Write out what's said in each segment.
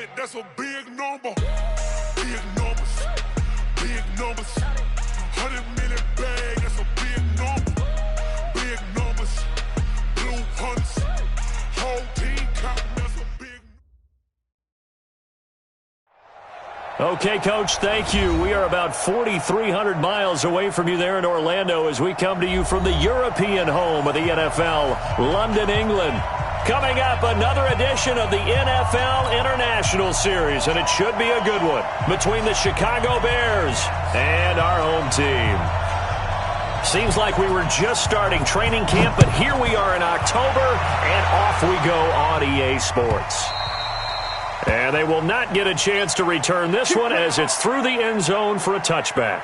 it, that's a big number. Big numbers, big numbers. 100 million bag, that's a big number. Big numbers, blue hunts, whole team counting, that's a big number. Okay, Coach, thank you. We are about 4,300 miles away from you there in Orlando as we come to you from the European home of the NFL, London, England. Coming up, another edition of the NFL International Series, and it should be a good one, between the Chicago Bears and our home team. Seems like we were just starting training camp, but here we are in October, and off we go on EA Sports. And they will not get a chance to return this one as it's through the end zone for a touchback.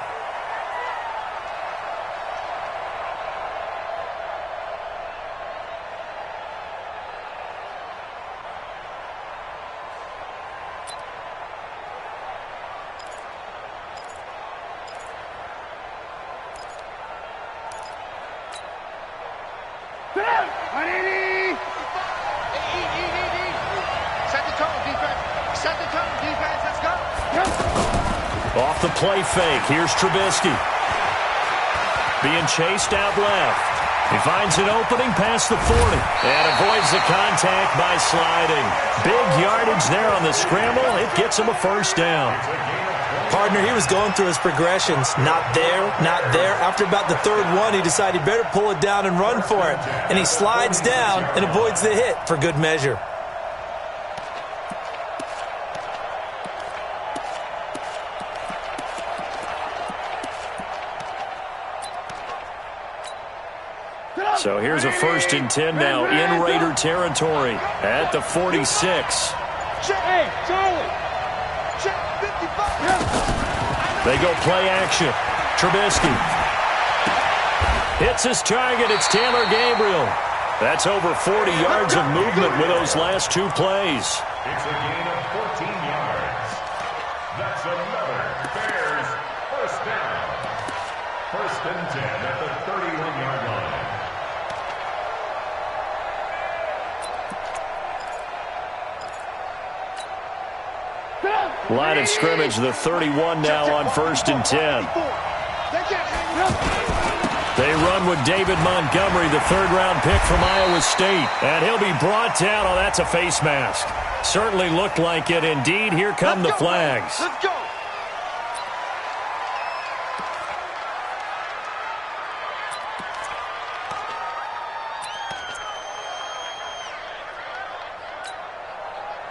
Off the play fake, here's Trubisky. Being chased out left. He finds an opening past the 40 and avoids the contact by sliding. Big yardage there on the scramble. It gets him a first down. Partner, he was going through his progressions. Not there, not there. After about the third one, he decided he better pull it down and run for it. And he slides down and avoids the hit for good measure. So here's a 1st and 10 now in Raider territory at the 46. Hey, Charlie. Check 55. They go play action. Trubisky hits his target. It's Taylor Gabriel. That's over 40 yards of movement with those last two plays. It's a gain of 14 yards. That's another Bears first down. 1st and 10 at the 31-yard line. Line of scrimmage, the 31 now on 1st and 10. They run with David Montgomery, the 3rd-round pick from Iowa State. And he'll be brought down. Oh, that's a face mask. Certainly looked like it. Indeed, here come the flags. Let's go.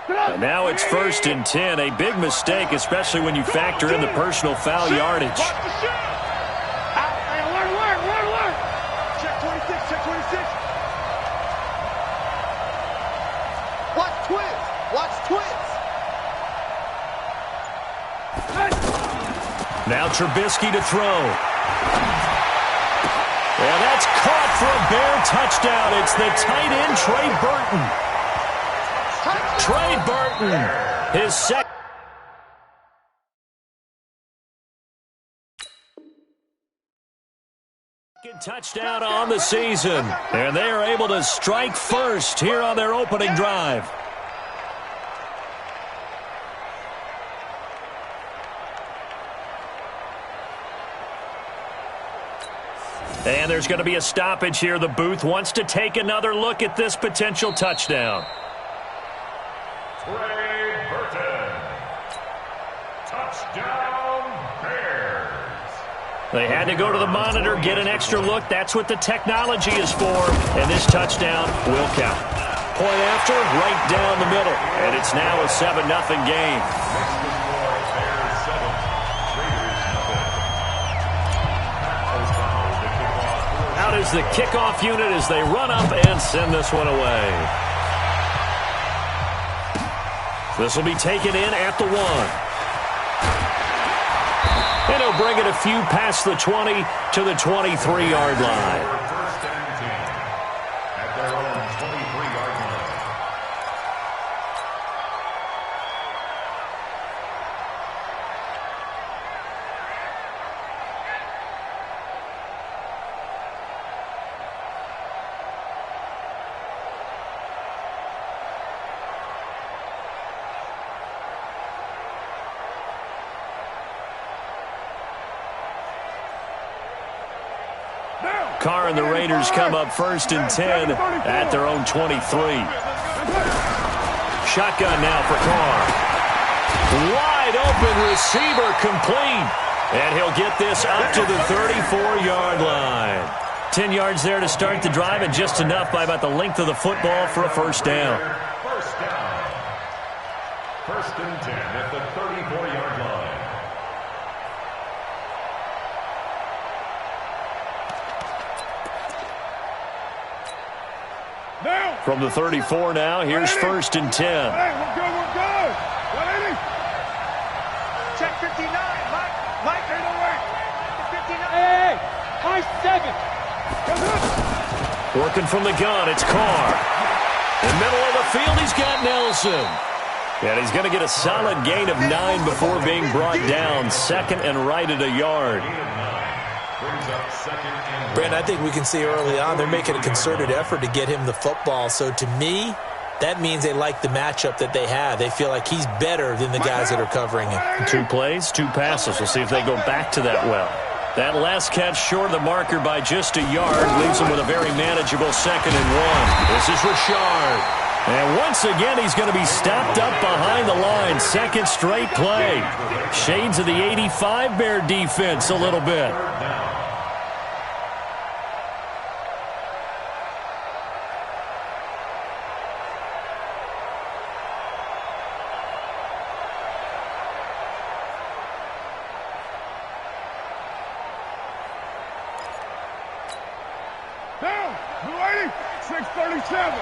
And now it's 1st and 10. A big mistake, especially when you factor in the personal foul yardage. Check 26, check 26. Watch twins. Watch twins. Now Trubisky to throw. And that's caught for a Bear touchdown. It's the tight end, Trey Burton. Trey Burton, his second touchdown on the season. And they are able to strike first here on their opening drive. And there's going to be a stoppage here. The booth wants to take another look at this potential touchdown. Trey Burton. Touchdown, Bears. They had to go to the monitor, get an extra look. That's what the technology is for. And this touchdown will count. Point after, right down the middle. And it's now a 7-0 game. Out is the kickoff unit as they run up and send this one away. This will be taken in at the 1. And he'll bring it a few past the 20 to the 23-yard line. First and 10 at their own 23-yard line. Carr and the Raiders come up 1st and 10 at their own 23. Shotgun now for Carr. Wide open receiver complete. And he'll get this up to the 34-yard line. 10 yards there to start the drive, and just enough by about the length of the football for a first down. First down. 1st and 10 at the 34-yard line. From the 34 now, here's 1st and 10. Hey, we're good, we're good. 180. Check 59, Mike. Mike, ain't no way. 59. Hey, high 7. Working from the gun, it's Carr. In the middle of the field, he's got Nelson. And he's going to get a solid gain of 9 before being brought down. 2nd and right at a yard. Brent, I think we can see early on they're making a concerted effort to get him the football. So to me, that means they like the matchup that they have. They feel like he's better than the guys that are covering him. 2 plays, 2 passes. We'll see if they go back to that well. That last catch short of the marker by just a yard leaves him with a very manageable 2nd and 1. This is Richard. And once again, he's going to be stopped up behind the line. 2nd straight play. Shades of the 85 Bear defense a little bit. Down, 280, 637.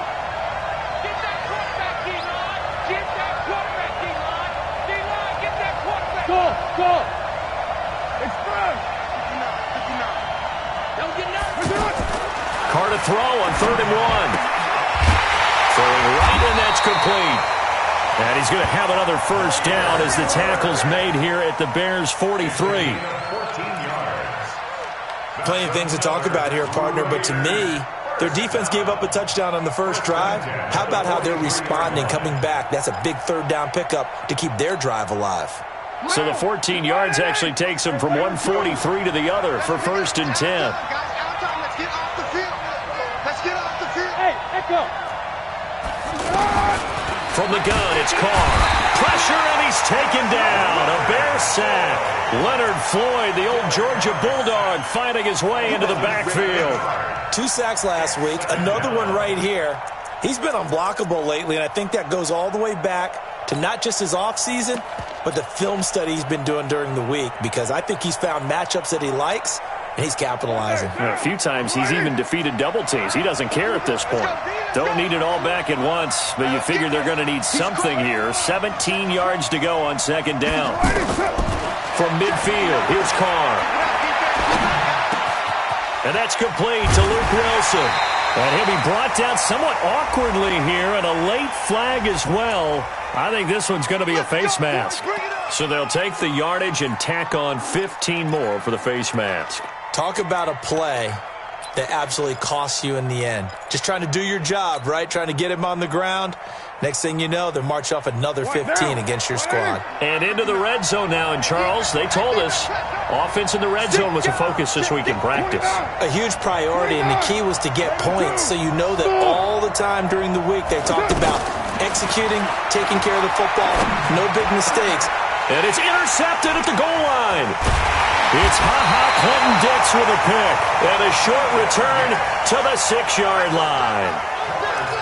Get that quarterback, D-line. Get that quarterback, D-line. D-line, get that quarterback. Go. Express. 59. Don't get nervous. Carr to throw on 3rd and 1. Throwing right, and that's complete. And he's going to have another first down as the tackle's made here at the Bears' 43. Plenty of things to talk about here, partner, but to me, their defense gave up a touchdown on the first drive. How about how they're responding, coming back? That's a big 3rd down pickup to keep their drive alive. So the 14 yards actually takes them from 143 to the other for 1st and 10. Guys, outside, let's get off the field. Let's get off the field. Hey, echo. From the gun, it's Carr. Pressure, and he's taken down. A Bear sack. Leonard Floyd, the old Georgia Bulldog, fighting his way into the backfield. 2 sacks last week, another one right here. He's been unblockable lately, and I think that goes all the way back to not just his offseason, but the film study he's been doing during the week, because I think he's found matchups that he likes, and he's capitalizing. A few times he's even defeated double teams. He doesn't care at this point. Don't need it all back at once, but you figure they're going to need something here. 17 yards to go on 2nd down. From midfield, here's Carr. And that's complete to Luke Wilson. And he'll be brought down somewhat awkwardly here, and a late flag as well. I think this one's going to be a face mask. So they'll take the yardage and tack on 15 more for the face mask. Talk about a play that absolutely costs you in the end. Just trying to do your job, right? Trying to get him on the ground. Next thing you know, they'll march off another 15 against your squad. And into the red zone now. And Charles, they told us offense in the red zone was a focus this week in practice. A huge priority, and the key was to get points. So you know that all the time during the week they talked about executing, taking care of the football, no big mistakes. And it's intercepted at the goal line. It's Clinton Dix with a pick. And a short return to the 6-yard line.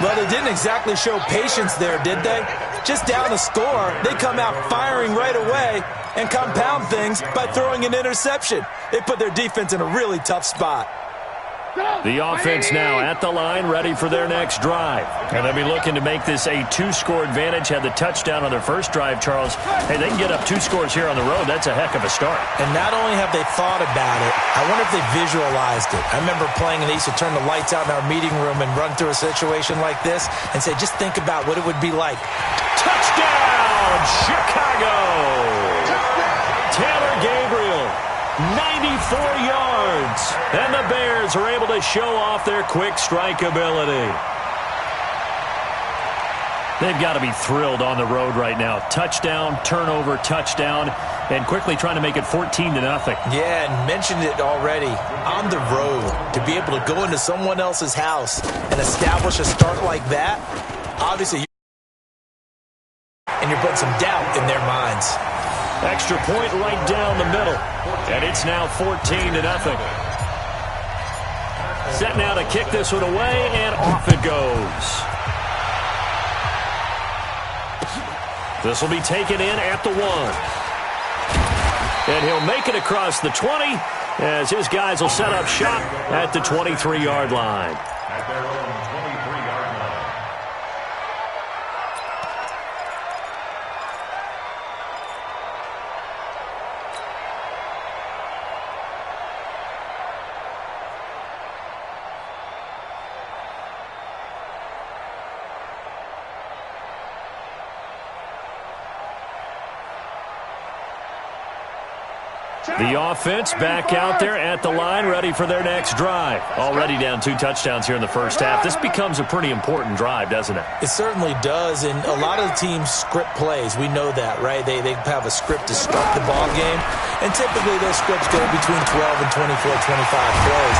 Well, they didn't exactly show patience there, did they? Just down a score, they come out firing right away and compound things by throwing an interception. They put their defense in a really tough spot. The offense now at the line, ready for their next drive. And they'll be looking to make this a 2-score advantage. Had the touchdown on their first drive, Charles. Hey, they can get up 2 scores here on the road. That's a heck of a start. And not only have they thought about it, I wonder if they visualized it. I remember playing, and they used to turn the lights out in our meeting room and run through a situation like this and say, just think about what it would be like. Touchdown, Chicago! Taylor Gabriel, 94 yards. And the Bears are able to show off their quick strike ability. They've got to be thrilled on the road right now. Touchdown, turnover, touchdown, and quickly trying to make it 14-0. Yeah, and mentioned it already. On the road, to be able to go into someone else's house and establish a start like that, obviously, and you're putting some doubt in their minds. Extra point right down the middle, and it's now 14-0. Set now to kick this one away, and off it goes. This will be taken in at the 1. And he'll make it across the 20 as his guys will set up shop at the 23-yard line. At their own 23-yard line. The offense back out there at the line, ready for their next drive. Already down 2 touchdowns here in the first half. This becomes a pretty important drive, doesn't it? It certainly does, and a lot of the teams script plays. We know that, right? They have a script to start the ball game, and typically those scripts go between 12 and 24, 25 plays.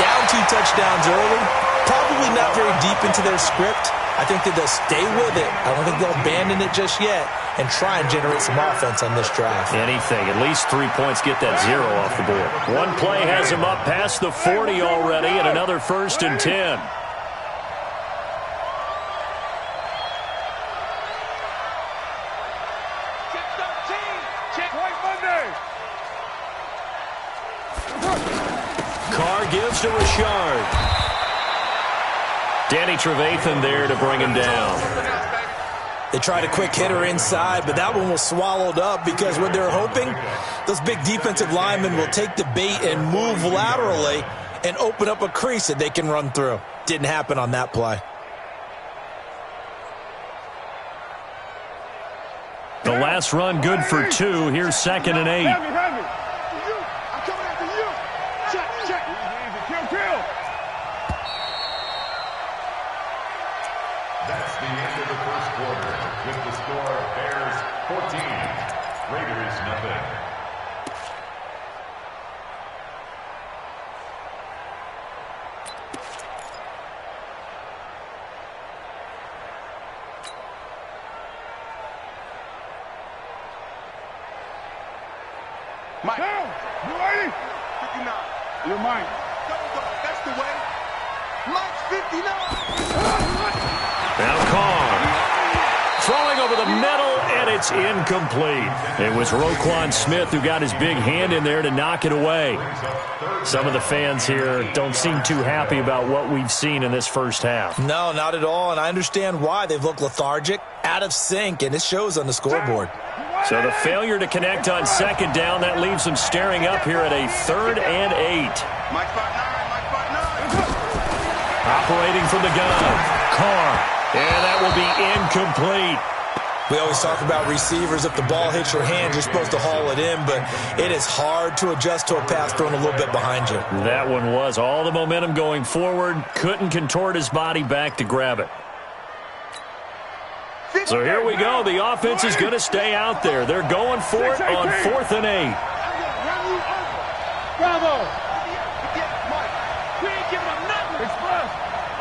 Down 2 touchdowns early, probably not very deep into their script. I think that they'll stay with it. I don't think they'll abandon it just yet and try and generate some offense on this drive. Anything. At least 3 points, get that 0 off the board. One play has him up past the 40 already, and another 1st and 10. Carr gives to Richard. Danny Trevathan there to bring him down. They tried a quick hitter inside, but that one was swallowed up because what they're hoping, those big defensive linemen will take the bait and move laterally and open up a crease that they can run through. Didn't happen on that play. The last run good for 2. Here's 2nd and 8. I'm coming after you. Check. Kill. That's the end of the first quarter with the score Bears 14, Raiders nothing. Mike. Down. You ready? 59. You're mine. That's the way. Mike's 59. Now Carr throwing over the middle, and it's incomplete. It was Roquan Smith who got his big hand in there to knock it away. Some of the fans here don't seem too happy about what we've seen in this first half. No, not at all, and I understand why. They've looked lethargic, out of sync, and it shows on the scoreboard. So the failure to connect on 2nd down, that leaves them staring up here at a 3rd and 8. Mike 5'9". Operating from the gun, Carr. And that will be incomplete. We always talk about receivers. If the ball hits your hand, you're supposed to haul it in, but it is hard to adjust to a pass thrown a little bit behind you. That one was all the momentum going forward. Couldn't contort his body back to grab it. So here we go. The offense is going to stay out there. They're going for it on 4th and 8. Bravo. We ain't giving up nothing. Express.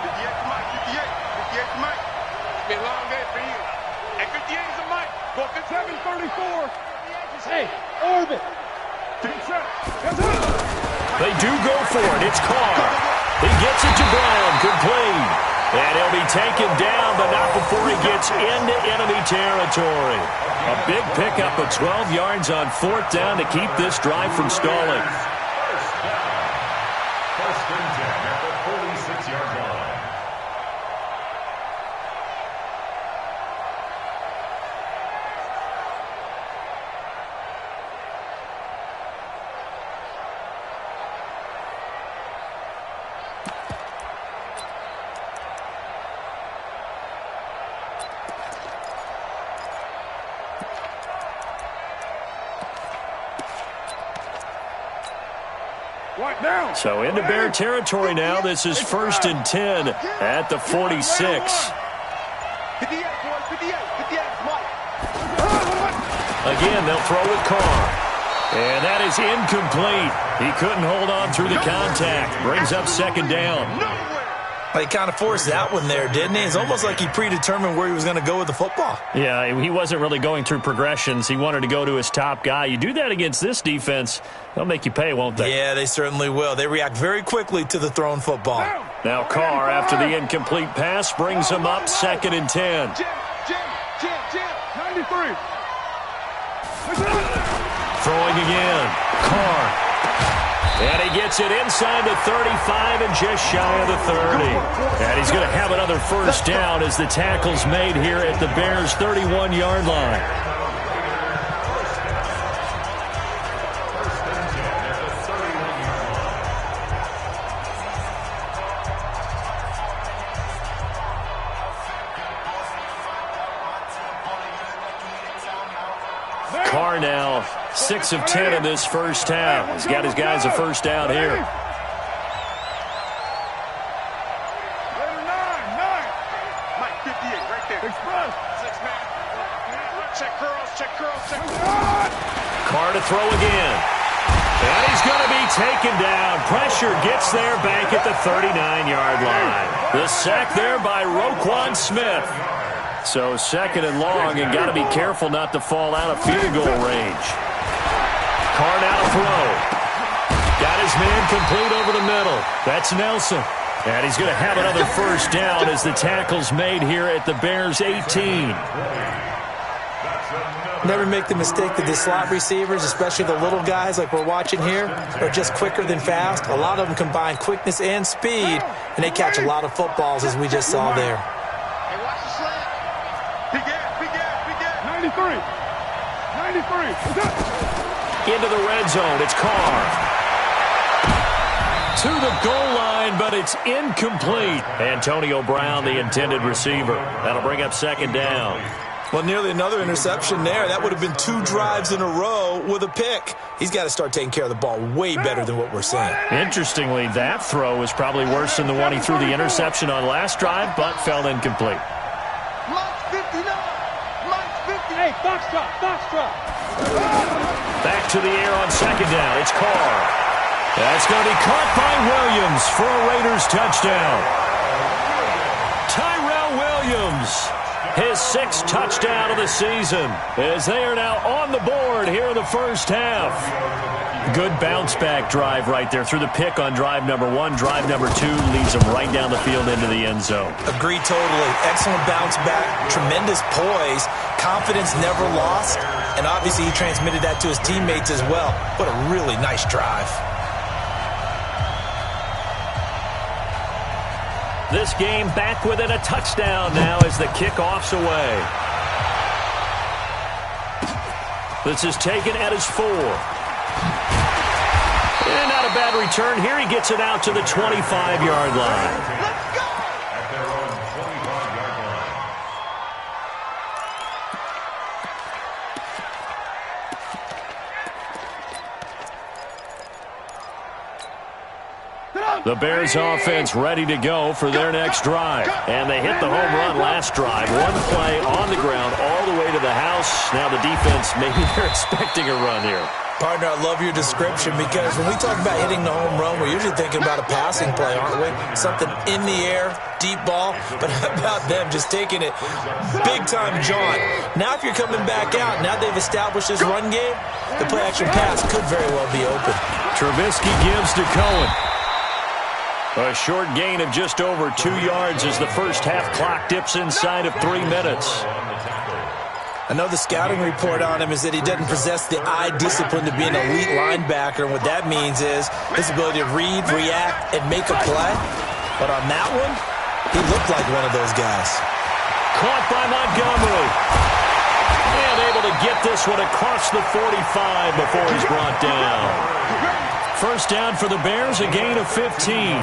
58 Mike. 58 Mike. It's been a long day for you. And 58 is a Mike. 734. Hey, orbit. They do go for it. It's Carr. He gets it to Brown. Complete. And he'll be taken down, but not before he gets into enemy territory. A big pickup of 12 yards on 4th down to keep this drive from stalling. First and 10 at the 46-yard line. So into Bear territory now. This is 1st and 10 at the 46. 58, boys, 58. 58, Mike. Again, they'll throw with Carr. And that is incomplete. He couldn't hold on through the contact. Brings up second down. He kind of forced that one there, didn't he? It's almost like he predetermined where he was going to go with the football. Yeah, he wasn't really going through progressions. He wanted to go to his top guy. You do that against this defense, they'll make you pay, won't they? Yeah, they certainly will. They react very quickly to the thrown football. Now Carr, after the incomplete pass, brings him up 2nd and 10. Jim, 93. Throwing again. Carr. And he gets it inside the 35 and just shy of the 30. And he's going to have another first down as the tackle's made here at the Bears' 31-yard line. Carr now 6 of 10 in this first half. He's got his guys a first down here. Mike, 58, right there. Express. 6-man. Check curls, check curls, check curls. Carr to throw again. And he's going to be taken down. Pressure gets there back at the 39-yard line. The sack there by Roquan Smith. So 2nd and long, and got to be careful not to fall out of field goal range. Carr now to throw. Got his man complete over the middle. That's Nelson. And he's going to have another first down as the tackle's made here at the Bears' 18. Never make the mistake that the slot receivers, especially the little guys like we're watching here, are just quicker than fast. A lot of them combine quickness and speed, and they catch a lot of footballs, as we just saw there. Hey, watch the slant. Big gap. 93. 93. Into the red zone. It's Carr. To the goal line, but it's incomplete. Antonio Brown, the intended receiver. That'll bring up 2nd down. Well, nearly another interception there. That would have been 2 drives in a row with a pick. He's got to start taking care of the ball way better than what we're seeing. Interestingly, that throw was probably worse than the one he threw the interception on last drive, but fell incomplete. Mike, 59. Mike, 58. Foxtrot. Back to the air on 2nd down. It's Carr. That's going to be caught by Williams for a Raiders touchdown. Tyrell Williams, his 6th touchdown of the season, as they are now on the board here in the first half. Good bounce-back drive right there through the pick on drive number 1. Drive number 2 leads them right down the field into the end zone. Agree totally. Excellent bounce-back, tremendous poise, confidence never lost, and obviously he transmitted that to his teammates as well. What a really nice drive. This game back within a touchdown now as the kickoff's away. This is taken at his 4. And not a bad return here. He gets it out to the 25-yard line. Let's go. At their own 25-yard line. The Bears offense ready to go for their next drive. And they hit the home run last drive. One play on the ground all the way to the house. Now the defense, maybe they're expecting a run here. Partner, I love your description because when we talk about hitting the home run, we're usually thinking about a passing play, aren't we? Something in the air, deep ball. But how about them just taking it big-time jaunt? Now if you're coming back out, now they've established this run game, the play-action pass could very well be open. Trubisky gives to Cohen. A short gain of just over 2 yards as the first half clock dips inside of 3 minutes. I know the scouting report on him is that he doesn't possess the eye discipline to be an elite linebacker, and what that means is his ability to read, react, and make a play. But on that one, he looked like one of those guys. Caught by Montgomery. And able to get this one across the 45 before he's brought down. First down for the Bears, a gain of 15.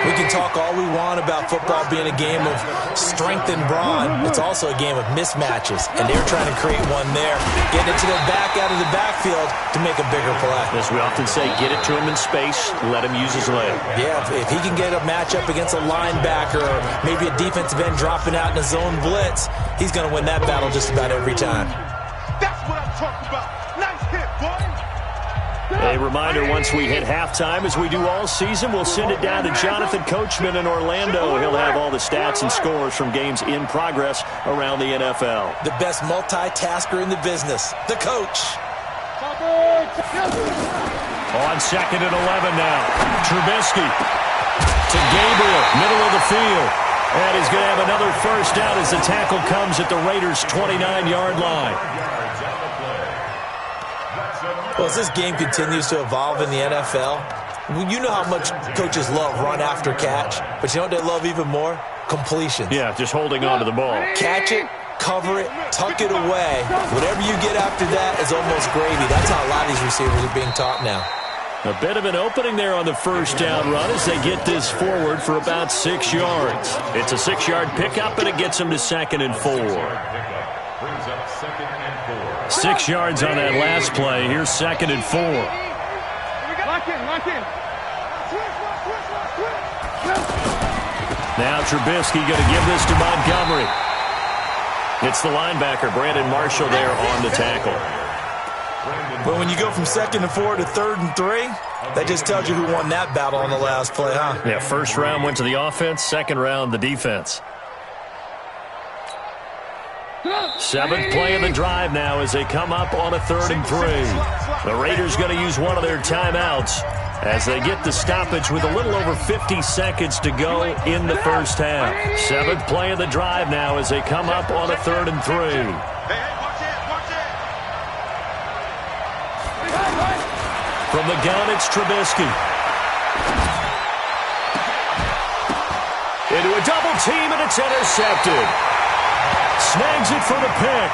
We can talk all we want about football being a game of strength and brawn. It's also a game of mismatches, and they're trying to create one there, getting it to the back out of the backfield to make a bigger play. As we often say, get it to him in space, let him use his leg. Yeah, if he can get a matchup against a linebacker or maybe a defensive end dropping out in a zone blitz, he's going to win that battle just about every time. That's what I'm talking about. Nice hit, boy. A reminder, once we hit halftime, as we do all season, we'll send it down to Jonathan Coachman in Orlando. He'll have all the stats and scores from games in progress around the NFL. The best multitasker in the business, the coach. On 2nd and 11 now. Trubisky to Gabriel, middle of the field. And he's going to have another first down as the tackle comes at the Raiders' 29-yard line. Well, as this game continues to evolve in the NFL, you know how much coaches love run after catch, but you know what they love even more? Completions. Yeah, just holding on to the ball. Catch it, cover it, tuck it away. Whatever you get after that is almost gravy. That's how a lot of these receivers are being taught now. A bit of an opening there on the first down run as they get this forward for about 6 yards. It's a 6-yard pickup, and it gets them to 2nd and 4. 6 yards on that last play. Here's 2nd and 4. Lock in. Now Trubisky going to give this to Montgomery. It's the linebacker, Brandon Marshall, there on the tackle. But when you go from 2nd and 4 to 3rd and 3, that just tells you who won that battle on the last play, huh? Yeah, first round went to the offense, second round the defense. 7th play of the drive now as they come up on a 3rd and 3. The Raiders going to use one of their timeouts as they get the stoppage with a little over 50 seconds to go in the first half. 7th play of the drive now as they come up on a 3rd and 3. From the gun, it's Trubisky. Into a double team, and it's intercepted. Snags it for the pick.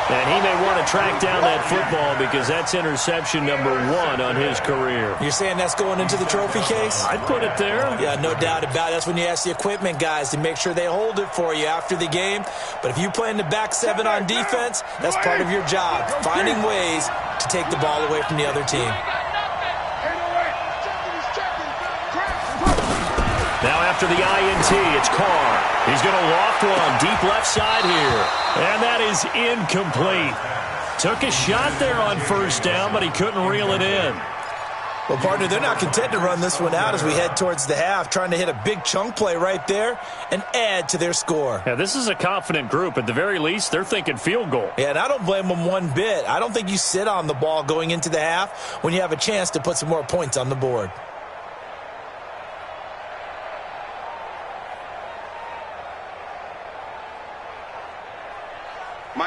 And he may want to track down that football because that's interception number 1 on his career. You're saying that's going into the trophy case? I'd put it there. Yeah, no doubt about it. That's when you ask the equipment guys to make sure they hold it for you after the game. But if you play in the back 7 on defense, that's part of your job, finding ways to take the ball away from the other team. Now after the INT, it's Carr. He's going to loft one deep left side here. And that is incomplete. Took a shot there on first down, but he couldn't reel it in. Well, partner, they're not content to run this one out as we head towards the half, trying to hit a big chunk play right there and add to their score. Yeah, this is a confident group. At the very least, they're thinking field goal. Yeah, and I don't blame them one bit. I don't think you sit on the ball going into the half when you have a chance to put some more points on the board.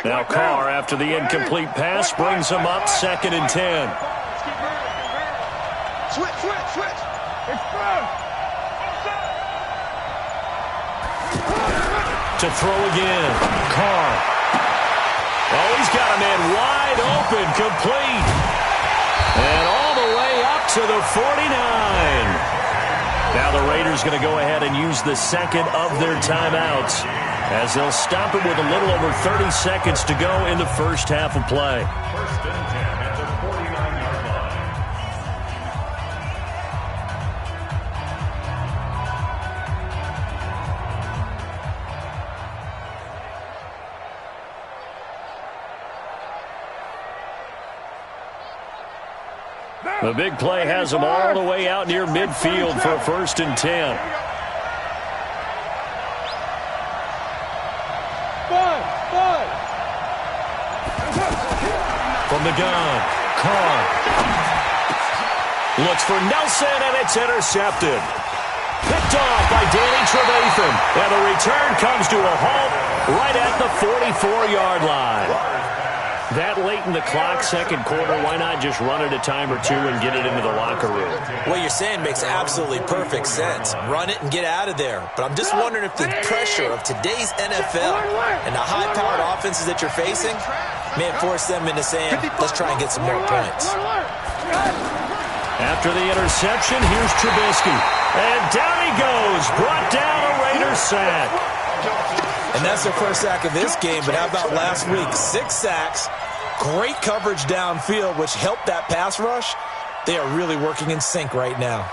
Now Carr, after the incomplete pass, brings him up 2nd and 10. Switch. To throw again. Carr. Oh, he's got a man wide open, complete. And all the way up to the 49. Now the Raiders going to go ahead and use the second of their timeouts as they'll stop it with a little over 30 seconds to go in the first half of play. 1st and 10 at the 49-yard line. The big play has them all the way out near midfield for a 1st and 10. From the gun, Carr looks for Nelson, and it's intercepted. Picked off by Danny Trevathan, and the return comes to a halt right at the 44-yard line. That late in the clock, second quarter, why not just run it a time or two and get it into the locker room? What you're saying makes absolutely perfect sense. Run it and get out of there. But I'm just wondering if the pressure of today's NFL and the high-powered offenses that you're facing may have forced them into saying, let's try and get some more points. After the interception, here's Trubisky. And down he goes. Brought down a Raiders sack. And that's their first sack of this game, but how about last week? 6 sacks, great coverage downfield, which helped that pass rush. They are really working in sync right now.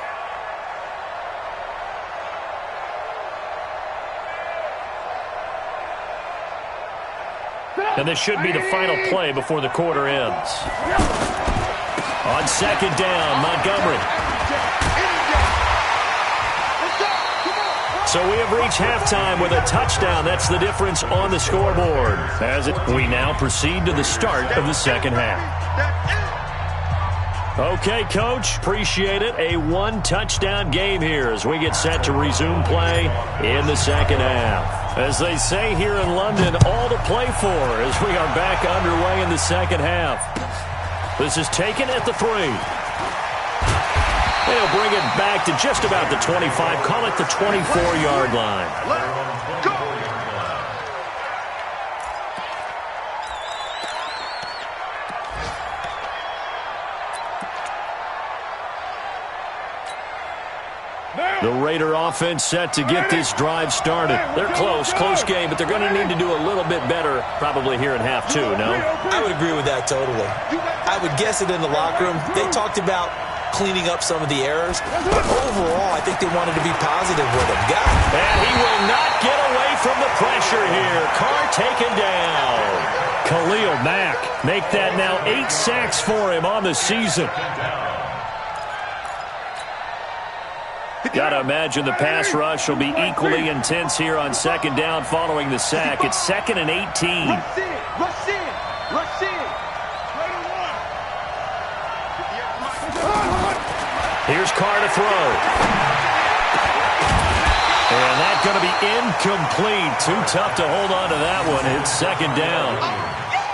And this should be the final play before the quarter ends. On second down, Montgomery. So we have reached halftime with a touchdown. That's the difference on the scoreboard. We now proceed to the start of the second half. Okay, Coach, appreciate it. A 1-touchdown game here as we get set to resume play in the second half. As they say here in London, all to play for as we are back underway in the second half. This is taken at the 3. They'll bring it back to just about the 25, call it the 24-yard line. Let's go. The Raider offense set to get this drive started. They're close game, but they're going to need to do a little bit better probably here in half 2, no? I would agree with that totally. I would guess it in the locker room. They talked about cleaning up some of the errors, but overall, I think they wanted to be positive with him. And he will not get away from the pressure here. Carr taken down. Khalil Mack make that now 8 sacks for him on the season. Got to imagine the pass rush will be equally intense here on second down following the sack. It's 2nd and 18. Rush in. Rush in. Here's Carr to throw. And that's going to be incomplete. Too tough to hold on to that one. It's second down.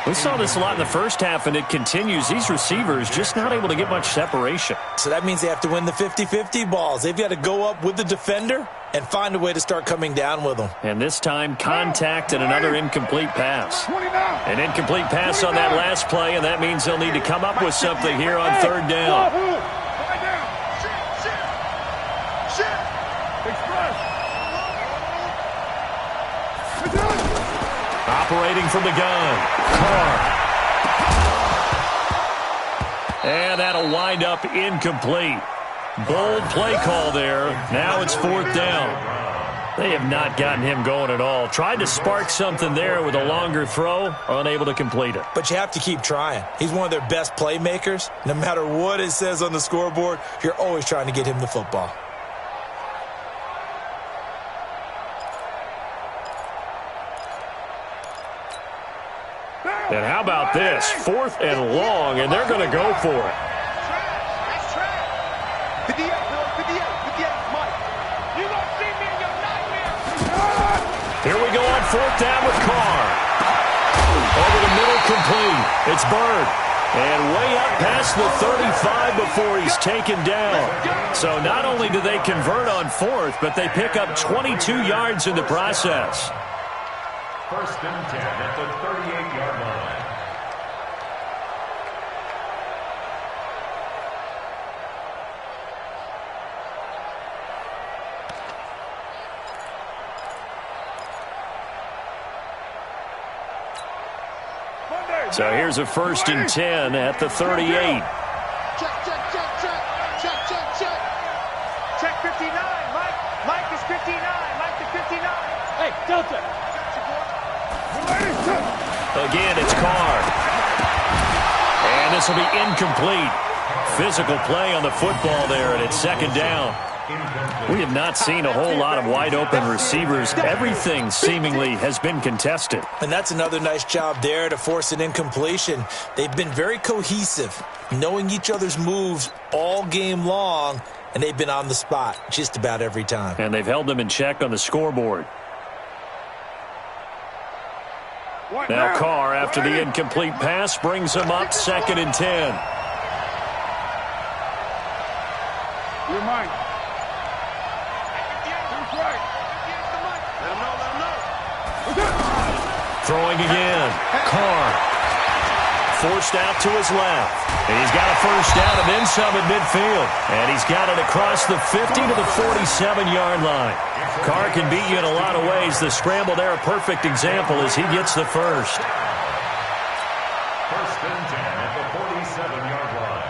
We saw this a lot in the first half, and it continues. These receivers just not able to get much separation. So that means they have to win the 50-50 balls. They've got to go up with the defender and find a way to start coming down with them. And this time, contact and another incomplete pass. An incomplete pass on that last play, and that means they'll need to come up with something here on third down. Operating from the gun, Carr. And that'll wind up incomplete. Bold play call there. Now it's 4th down. They have not gotten him going at all. Tried to spark something there with a longer throw, unable to complete it. But you have to keep trying. He's one of their best playmakers. No matter what it says on the scoreboard, you're always trying to get him the football. And how about this? 4th and long, and they're going to go for it. That's trash. 58, Mike. You gonna see me in your nightmare. Here we go on 4th down with Carr. Over the middle, complete. It's Bird. And way up past the 35 before he's taken down. So not only do they convert on 4th, but they pick up 22 yards in the process. 1st and 10 at the 38-yard line. So here's a 1st and 10 at the 38. Check. Check 59, Mike. Mike is 59. Mike is 59. Hey, Delta. Again, it's Carr. And this will be incomplete. Physical play on the football there, and it's 2nd down. We have not seen a whole lot of wide-open receivers. Everything seemingly has been contested. And that's another nice job there to force an incompletion. They've been very cohesive, knowing each other's moves all game long, and they've been on the spot just about every time. And they've held them in check on the scoreboard. Now Carr, after the incomplete pass, brings him up 2nd and 10. You're mine. Throwing again. Carr. forced out to his left. And he's got a first down and then some at midfield. And he's got it across the 50 to the 47-yard line. Carr can beat you in a lot of ways. The scramble there, a perfect example as he gets the first. First and 10 at the 47-yard line.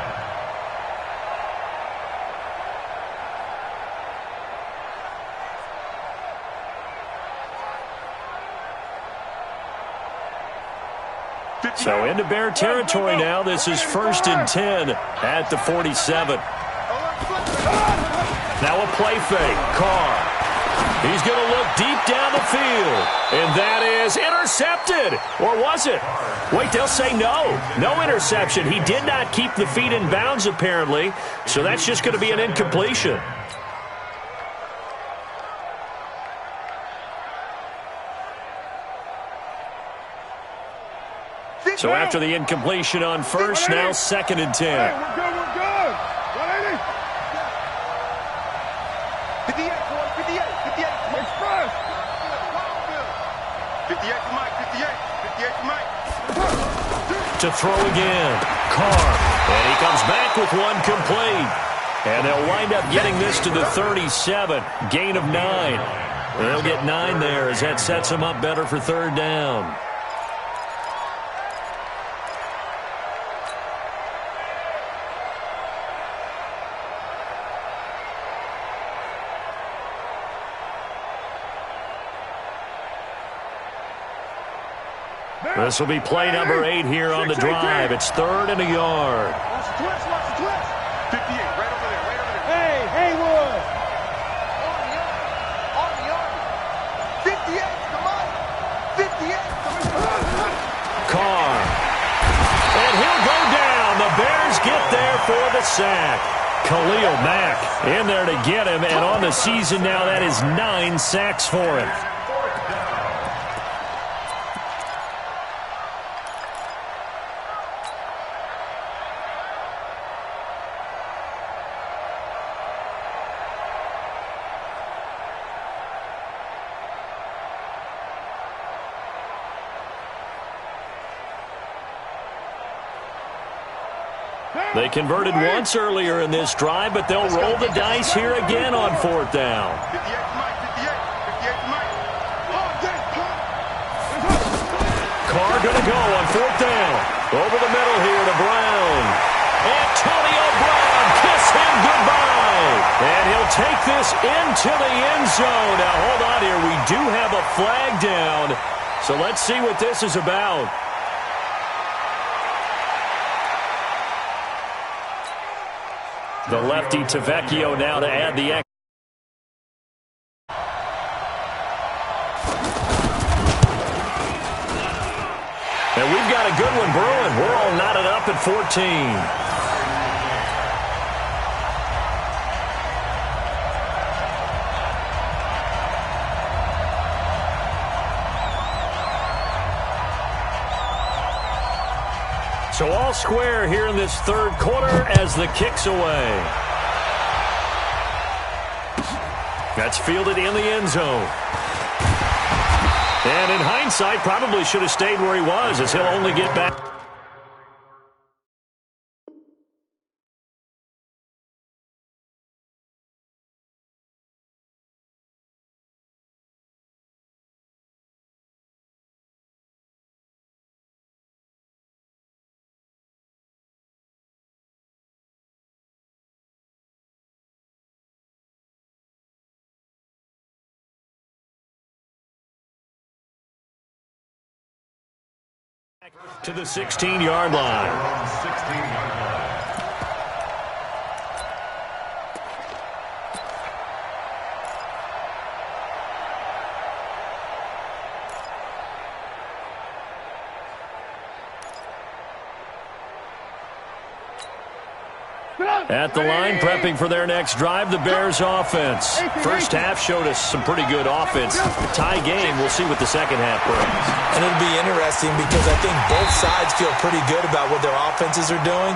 So into Bear territory now. This is first and 10 at the 47. Now a play fake. Carr. He's going to look deep down the field. And that is intercepted. Or was it? Wait, they'll say no. No interception. He did not keep the feet in bounds, apparently. So that's just going to be an incompletion. So after the incompletion on first, now second and 10. Hey, we're good, we're good. 180. 58, boy, 58, 58. Express. 58 to Mike, 58. 58 to Mike. To throw again. Carr. And he comes back with one complete. And they'll wind up getting this to the 37. Gain of 9. They'll get 9 there as that sets them up better for third down. This will be play number 8 here on the drive. It's third and a yard. Watch the twist, watch the twist. 58, right over there, right over there. Hey, Haywood. On the yard. 58, come on. 58, come on. Carr. And he'll go down. The Bears get there for the sack. Khalil Mack in there to get him. And on the season now, that is 9 sacks for him. They converted once earlier in this drive, but they'll roll the dice here again on fourth down. 58 to Mike, 58 to Mike. Carr going to go on fourth down. Over the middle here to Brown. Antonio Brown, kiss him goodbye. And he'll take this into the end zone. Now, hold on here. We do have a flag down. So let's see what this is about. The lefty to Vecchio now to add the X. And we've got a good one brewing. We're all knotted up at 14. So all square here in this third quarter as the kick's away. That's fielded in the end zone. And in hindsight, probably should have stayed where he was as he'll only get back. To the 16-yard line. 16-yard line. At the line, prepping for their next drive, the Bears offense. First half showed us some pretty good offense. Tie game, we'll see what the second half brings. And it'll be interesting because I think both sides feel pretty good about what their offenses are doing.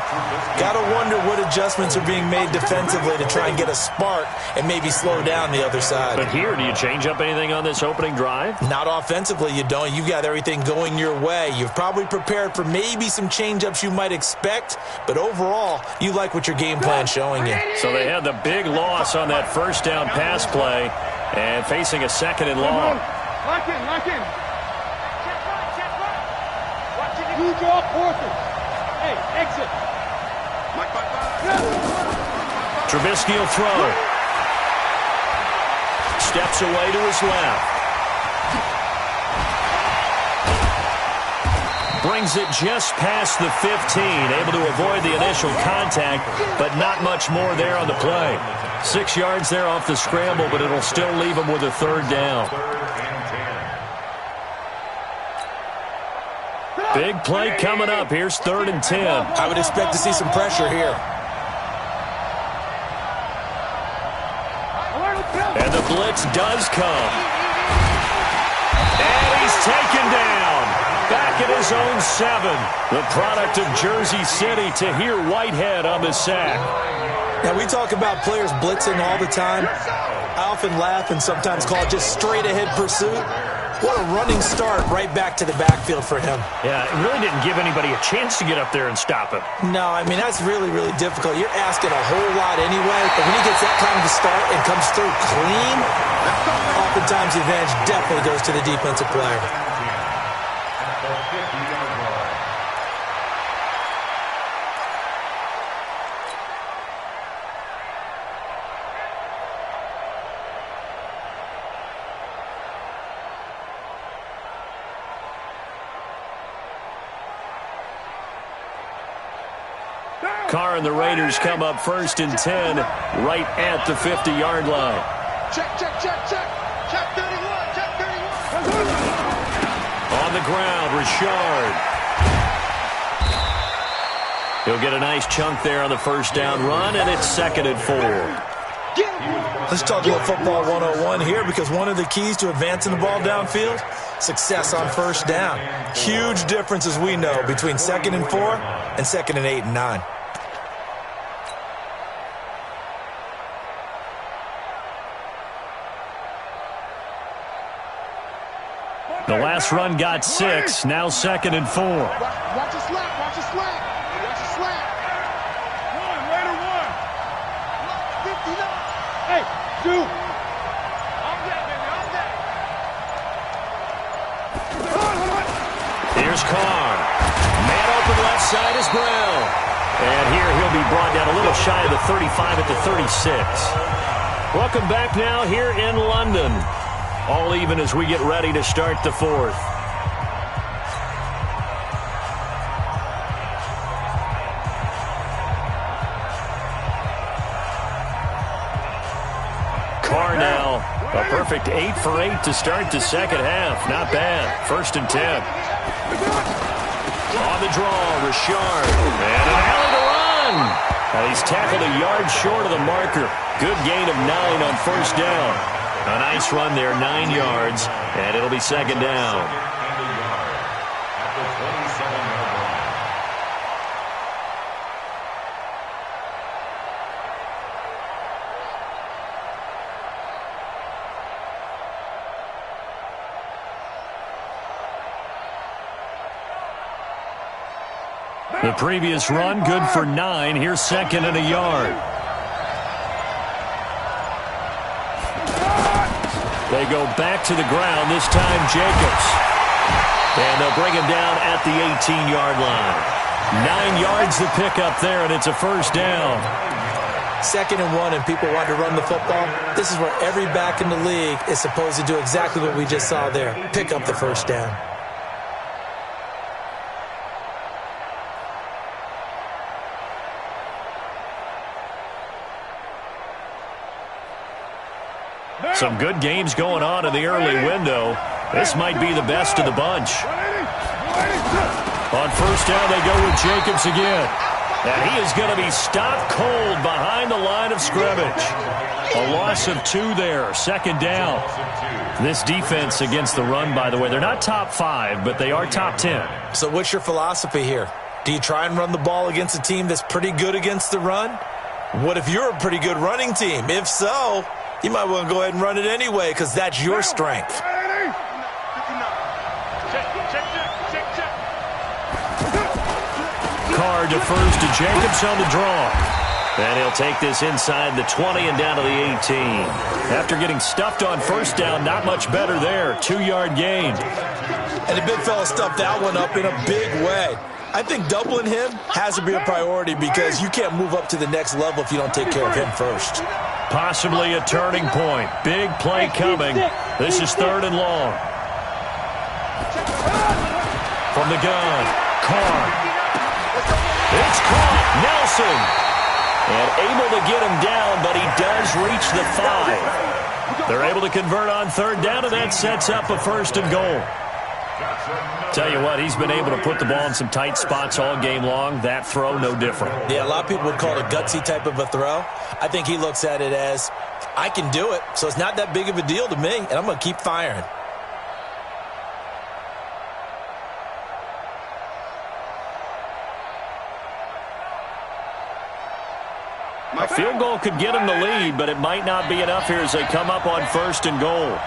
Got to wonder what adjustments are being made defensively to try and get a spark and maybe slow down the other side. But here, do you change up anything on this opening drive? Not offensively, you don't. You've got everything going your way. You've probably prepared for maybe some change-ups you might expect, but overall, you like what your game plan's showing you. So they had the big loss on that first down pass play and facing a second and long. Lock in, lock in. You draw forces. Hey, exit. Trubisky will throw. Steps away to his left. Brings it just past the 15, able to avoid the initial contact, but not much more there on the play. 6 yards there off the scramble, but it'll still leave him with a third down. Big play coming up. Here's 3rd and 10. I would expect to see some pressure here. And the blitz does come. And he's taken down. Back at his own 7. The product of Jersey City, Tahir Whitehead on the sack. Now, we talk about players blitzing all the time. I often laugh and sometimes call it just straight-ahead pursuit. What a running start right back to the backfield for him. Yeah, it really didn't give anybody a chance to get up there and stop him. No, I mean, that's really, really difficult. You're asking a whole lot anyway, but when he gets that kind of a start and comes through clean, oftentimes the advantage definitely goes to the defensive player. Carr and the Raiders come up 1st and 10 right at the 50-yard line. Check, check, check, check. Check 31, check 31. On the ground, Richard. He'll get a nice chunk there on the first down run, and it's 2nd and 4. Let's talk a little football 101 here, because one of the keys to advancing the ball downfield, success on first down. Huge difference, as we know, between 2nd and 4 and 2nd and 8 and 9. The last run got 6, now 2nd and 4. Watch a slap, watch a slap. Watch a slap. One, Raider 1. 59. Hey, 2. I'm that, baby, I'm that. Here's Carr. Man open left side is Brown. And here he'll be brought down a little shy of the 35 at the 36. Welcome back now here in London. All even as we get ready to start the 4th. Carr now, a perfect 8 for 8 to start the second half. Not bad. 1st and 10. On the draw, Richard. And an alley to run. He's tackled a yard short of the marker. Good gain of 9 on first down. A nice run there, 9 yards, and it'll be 2nd down. The previous run, good for 9. Here's 2nd and a yard. They go back to the ground, this time Jacobs. And they'll bring him down at the 18-yard line. 9 yards to pick up there, and it's a first down. 2nd and 1, and people want to run the football. This is where every back in the league is supposed to do exactly what we just saw there. Pick up the first down. Some good games going on in the early window. This might be the best of the bunch. On first down, they go with Jacobs again. And he is going to be stopped cold behind the line of scrimmage. A loss of 2 there, second down. This defense against the run, by the way, they're not top 5, but they are top 10. So what's your philosophy here? Do you try and run the ball against a team that's pretty good against the run? What if you're a pretty good running team? If so, you might want to go ahead and run it anyway because that's your strength. Carr defers to Jacobs on the draw. And he'll take this inside the 20 and down to the 18. After getting stuffed on first down, not much better there. 2-yard gain. And the big fella stuffed that one up in a big way. I think doubling him has to be a priority because you can't move up to the next level if you don't take care of him first. Possibly a turning point. Big play coming. This is 3rd and long. From the gun, Carr. It's caught. Nelson. And able to get him down, but he does reach the 5. They're able to convert on 3rd down, and that sets up a 1st and goal. Tell you what, he's been able to put the ball in some tight spots all game long. That throw, no different. Yeah, a lot of people would call it a gutsy type of a throw. I think he looks at it as, I can do it, so it's not that big of a deal to me, and I'm going to keep firing. A field goal could get him the lead, but it might not be enough here as they come up on 1st and goal.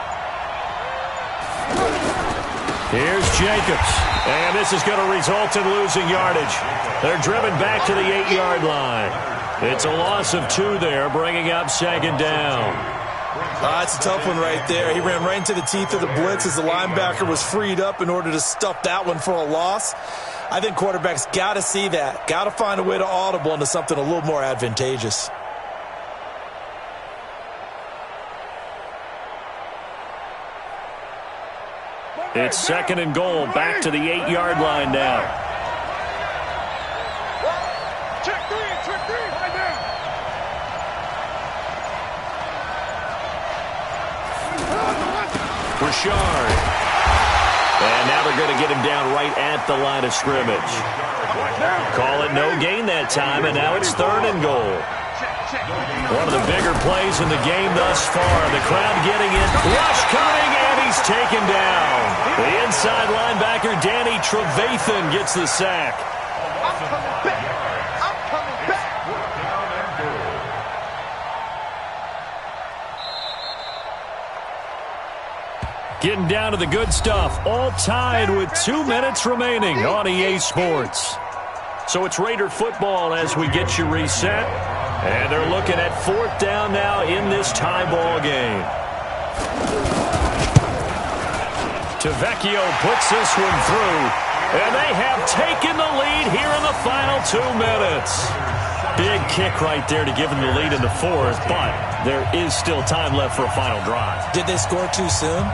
Here's Jacobs, and this is going to result in losing yardage. They're driven back to the 8-yard line. It's a loss of 2 there, bringing up 2nd down. That's a tough one right there. He ran right into the teeth of the blitz as the linebacker was freed up in order to stuff that one for a loss. I think quarterbacks got to see that. Got to find a way to audible into something a little more advantageous. It's 2nd and goal, back to the 8-yard line now. Check 3, right there. Richard. And now they're going to get him down right at the line of scrimmage. Call it no gain that time, and now it's 3rd and goal. One of the bigger plays in the game thus far. The crowd getting it. Rush coming, and he's taken down. The inside linebacker, Danny Trevathan, gets the sack. I'm coming back. Getting down to the good stuff. All tied with 2 minutes remaining on EA Sports. So it's Raider football as we get you reset. And they're looking at 4th down now in this tie ball game. Tavecchio puts this one through. And they have taken the lead here in the final 2 minutes. Big kick right there to give them the lead in the 4th, but there is still time left for a final drive. Did they score too soon?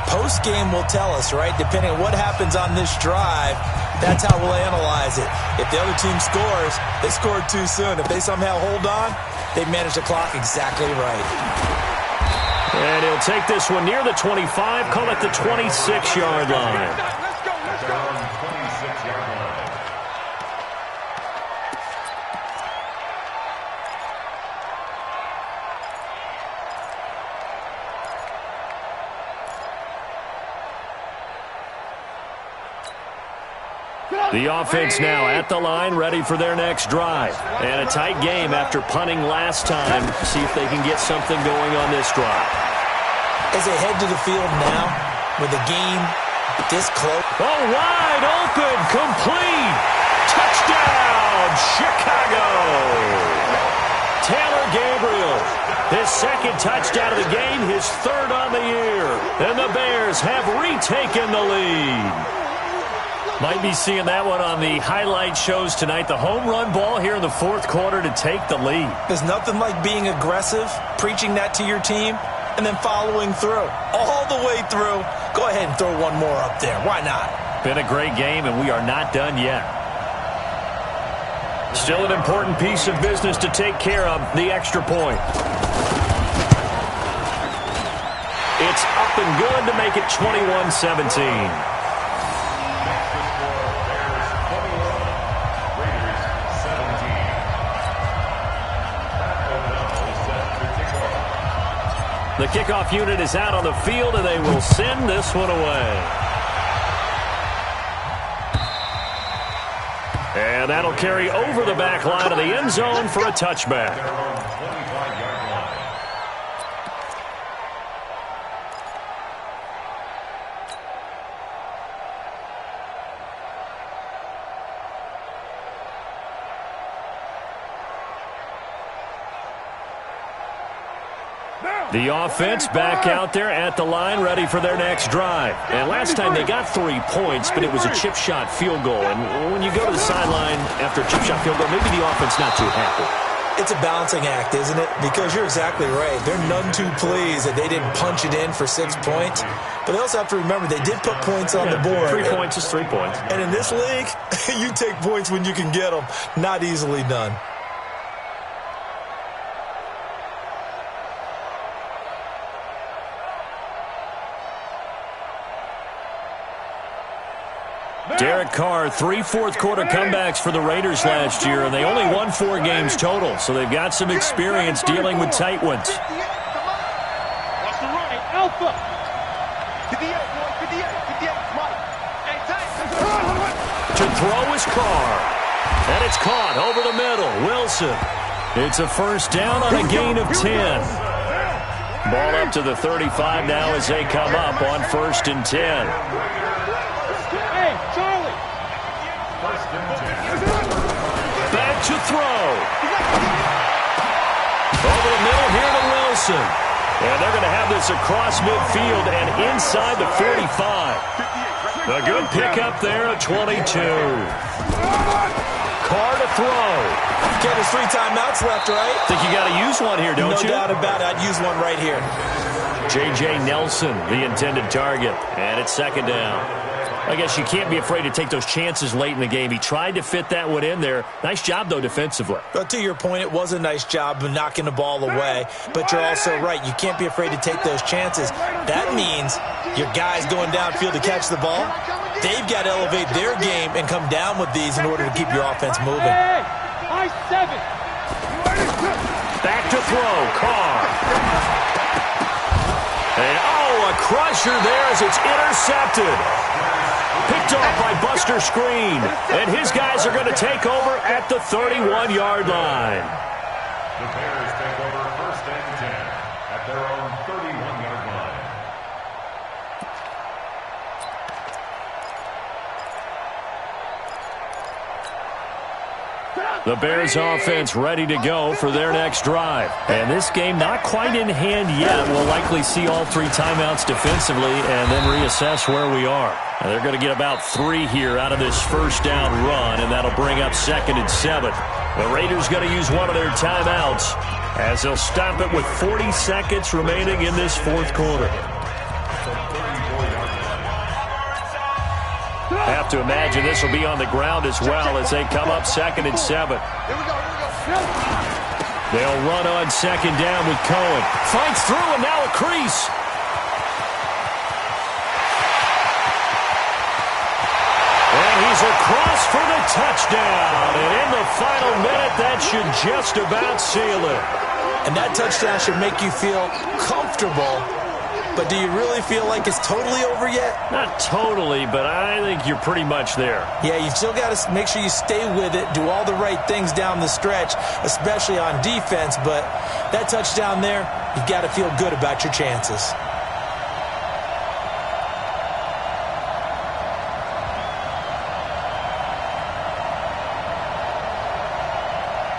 Post-game will tell us, right? Depending on what happens on this drive, that's how we'll analyze it. If the other team scores, they scored too soon. If they somehow hold on, they manage the clock exactly right. And he'll take this one near the 25, call it the 26-yard line. Let's go. 26-yard line. The offense now at the line, ready for their next drive. And a tight game after punting last time. See if they can get something going on this drive. As they head to the field now, with the game this close. Oh, wide open, complete. Touchdown, Chicago. Taylor Gabriel, his 2nd touchdown of the game, his 3rd on the year. And the Bears have retaken the lead. Might be seeing that one on the highlight shows tonight. The home run ball here in the 4th quarter to take the lead. There's nothing like being aggressive, preaching that to your team, and then following through. All the way through. Go ahead and throw one more up there. Why not? Been a great game, and we are not done yet. Still an important piece of business to take care of, the extra point. It's up and good to make it 21-17. The kickoff unit is out on the field, and they will send this one away. And that'll carry over the back line of the end zone for a touchback. The offense back out there at the line, ready for their next drive. And last time they got 3 points, but it was a chip shot field goal. And when you go to the sideline after a chip shot field goal, maybe the offense not too happy. It's a balancing act, isn't it? Because you're exactly right. They're none too pleased that they didn't punch it in for 6 points. But they also have to remember they did put points on the board. 3 points is 3 points. And in this league, you take points when you can get them. Not easily done. Derek Carr, 3 fourth-quarter comebacks for the Raiders last year, and they only won 4 games total, so they've got some experience dealing with tight ones. Watch the run. Alpha. 58, 58, Mike. Hey, tight. To throw is Carr, and it's caught over the middle. Wilson. It's a first down on a gain of 10. Ball up to the 35 now as they come up on 1st and 10. Back to throw. Over the middle here to Wilson. And they're going to have this across midfield and inside the 45. A good pickup there at 22. Carr to throw. Okay, there's 3 timeouts left, right? Think you got to use one here, don't you? No doubt about it. I'd use one right here. J.J. Nelson, the intended target. And it's 2nd down. I guess you can't be afraid to take those chances late in the game. He tried to fit that one in there. Nice job, though, defensively. But to your point, it was a nice job of knocking the ball away. But you're also right. You can't be afraid to take those chances. That means your guys going downfield to catch the ball, they've got to elevate their game and come down with these in order to keep your offense moving. High 7. Back to throw. Carr. And, a crusher there as it's intercepted. Picked off by Buster Screen. And his guys are going to take over at the 31-yard line. The Bears take over 1st and 10 at their own 31-yard line. The Bears offense ready to go for their next drive. And this game not quite in hand yet. We'll likely see all 3 timeouts defensively and then reassess where we are. And they're going to get about 3 here out of this first down run, and that'll bring up 2nd and 7. The Raiders going to use one of their timeouts as they'll stop it with 40 seconds remaining in this 4th quarter. Have to imagine this will be on the ground as well as they come up 2nd and 7. They'll run on 2nd down with Cohen. Fights through and now a crease. And he's across for the touchdown. And in the final minute, that should just about seal it. And that touchdown should make you feel comfortable. But do you really feel like it's totally over yet? Not totally, but I think you're pretty much there. Yeah, you've still got to make sure you stay with it, do all the right things down the stretch, especially on defense. But that touchdown there, you've got to feel good about your chances.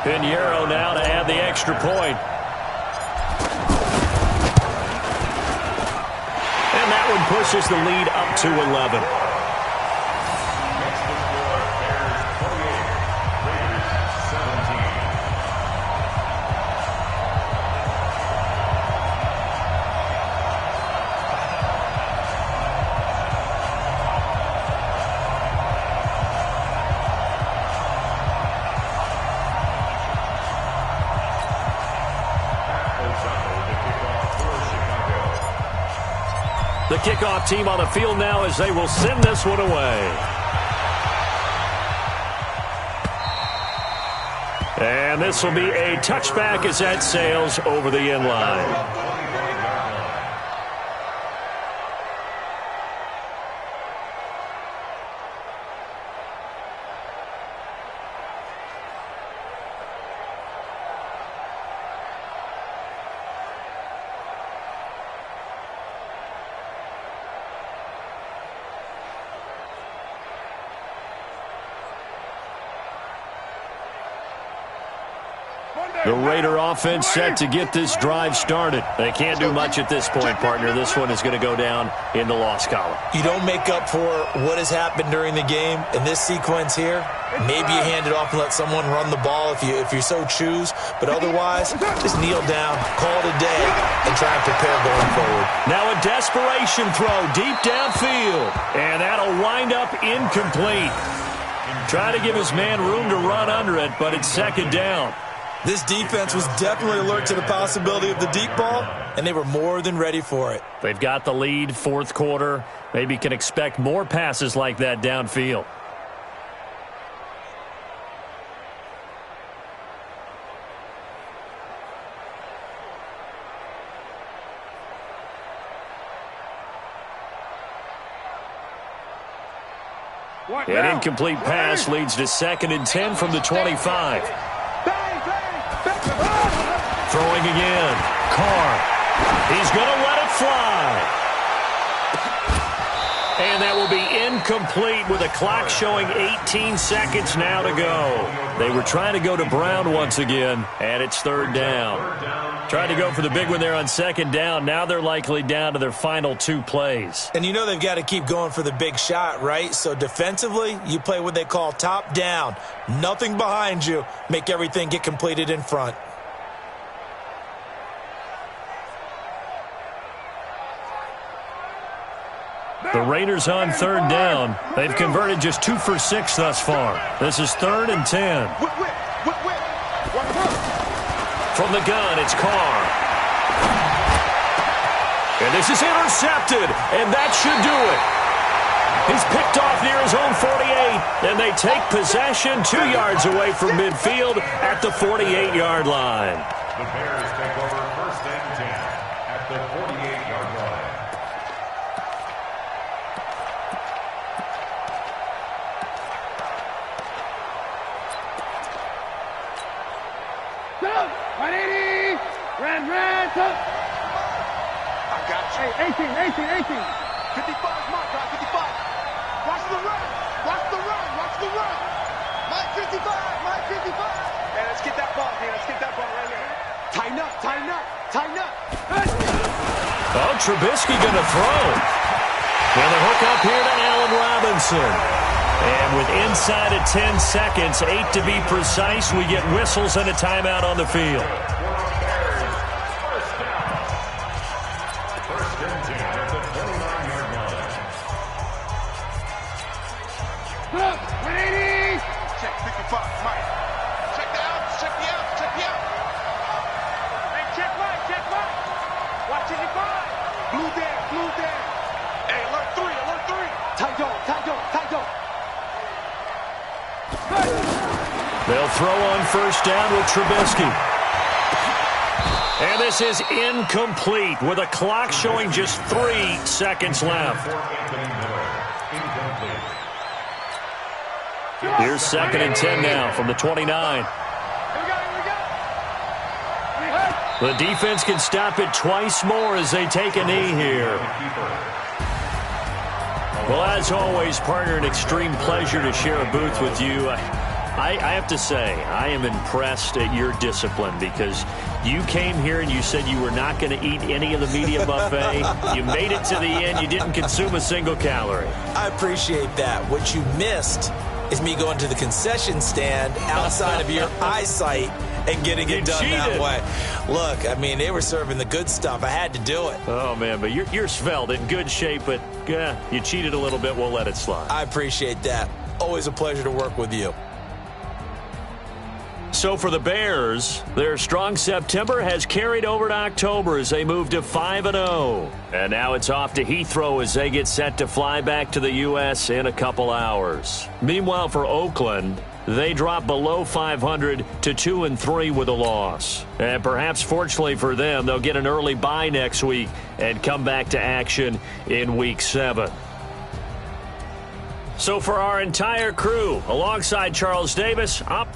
Pinheiro now to add the extra point. And that one pushes the lead up to 11. The kickoff team on the field now as they will send this one away. And this will be a touchback as that sails over the end line. The Raider offense set to get this drive started. They can't do much at this point, partner. This one is going to go down in the loss column. You don't make up for what has happened during the game. In this sequence here, maybe you hand it off and let someone run the ball if you so choose. But otherwise, just kneel down, call it a day, and try and prepare going forward. Now a desperation throw deep downfield. And that'll wind up incomplete. Try to give his man room to run under it, but it's second down. This defense was definitely alert to the possibility of the deep ball, and they were more than ready for it. They've got the lead, fourth quarter. Maybe can expect more passes like that downfield. An incomplete pass leads to 2nd and 10 from the 25. Throwing again. Carr. He's going to let it fly. And that will be incomplete with a clock showing 18 seconds now to go. They were trying to go to Brown once again, and it's third down. Tried to go for the big one there on second down. Now they're likely down to their final 2 plays. And you know they've got to keep going for the big shot, right? So defensively, you play what they call top down. Nothing behind you. Make everything get completed in front. The Raiders on third down. They've converted just 2 for 6 thus far. This is 3rd and 10. From the gun, it's Carr. And this is intercepted, and that should do it. He's picked off near his own 48, and they take possession 2 yards away from midfield at the 48-yard line. The Bears take over 1st and 10 at the 48-yard line. Go! 180! Red, up! I got you. Hey, 18. 55, my God, 55. Watch the run. Mike 55. Hey, let's get that ball, man. Let's get that ball right here. Tighten up. Oh, Trubisky going to throw. And the hook up here to Allen Robinson. And with inside of 10 seconds, 8 to be precise, we get whistles and a timeout on the field. First and 10 at the 29-yard line. Look, 180! Check 55, Mike. Check the out. Hey, check Mike. Watch 55. Blue there. Hey, alert 3. Tight dog. They'll throw on first down with Trubisky. And this is incomplete with a clock showing just 3 seconds left. Here's 2nd and 10 now from the 29. The defense can stop it twice more as they take a knee here. Well, as always, partner, an extreme pleasure to share a booth with you. I have to say, I am impressed at your discipline because you came here and you said you were not going to eat any of the media buffet. You made it to the end. You didn't consume a single calorie. I appreciate that. What you missed is me going to the concession stand outside of your eyesight and getting it done that way. Look, I mean, they were serving the good stuff. I had to do it. Oh, man, but you're svelte, in good shape, but you cheated a little bit. We'll let it slide. I appreciate that. Always a pleasure to work with you. So for the Bears, their strong September has carried over to October as they move to 5-0. And now it's off to Heathrow as they get set to fly back to the U.S. in a couple hours. Meanwhile, for Oakland, they drop below 500 to 2-3 with a loss. And perhaps fortunately for them, they'll get an early bye next week and come back to action in Week 7. So for our entire crew, alongside Charles Davis, up.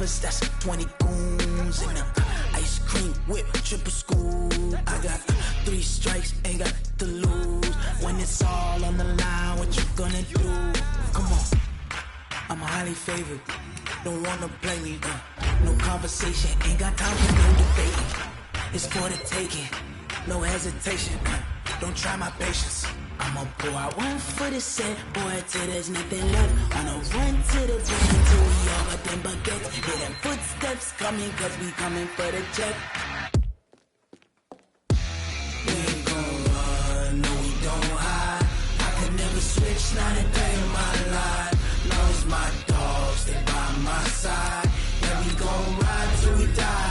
lovers, that's 20 goons. And ice cream whip, triple scoop. I got 3 strikes, ain't got to lose. When it's all on the line, what you gonna do? Come on, I'm highly favored. Don't wanna play me, no conversation, ain't got time for no debating. It's for the taking, no hesitation. Don't try my patience. I'ma pour out one for the set, boy, till there's nothing left. On a run to the dream, till we all got them baguettes. Hear them footsteps coming, cause we coming for the jet. We ain't gon' run, no we don't hide. I can never switch, not a day in my life. Long as my dogs stay by my side. Yeah, we gon' ride till we die.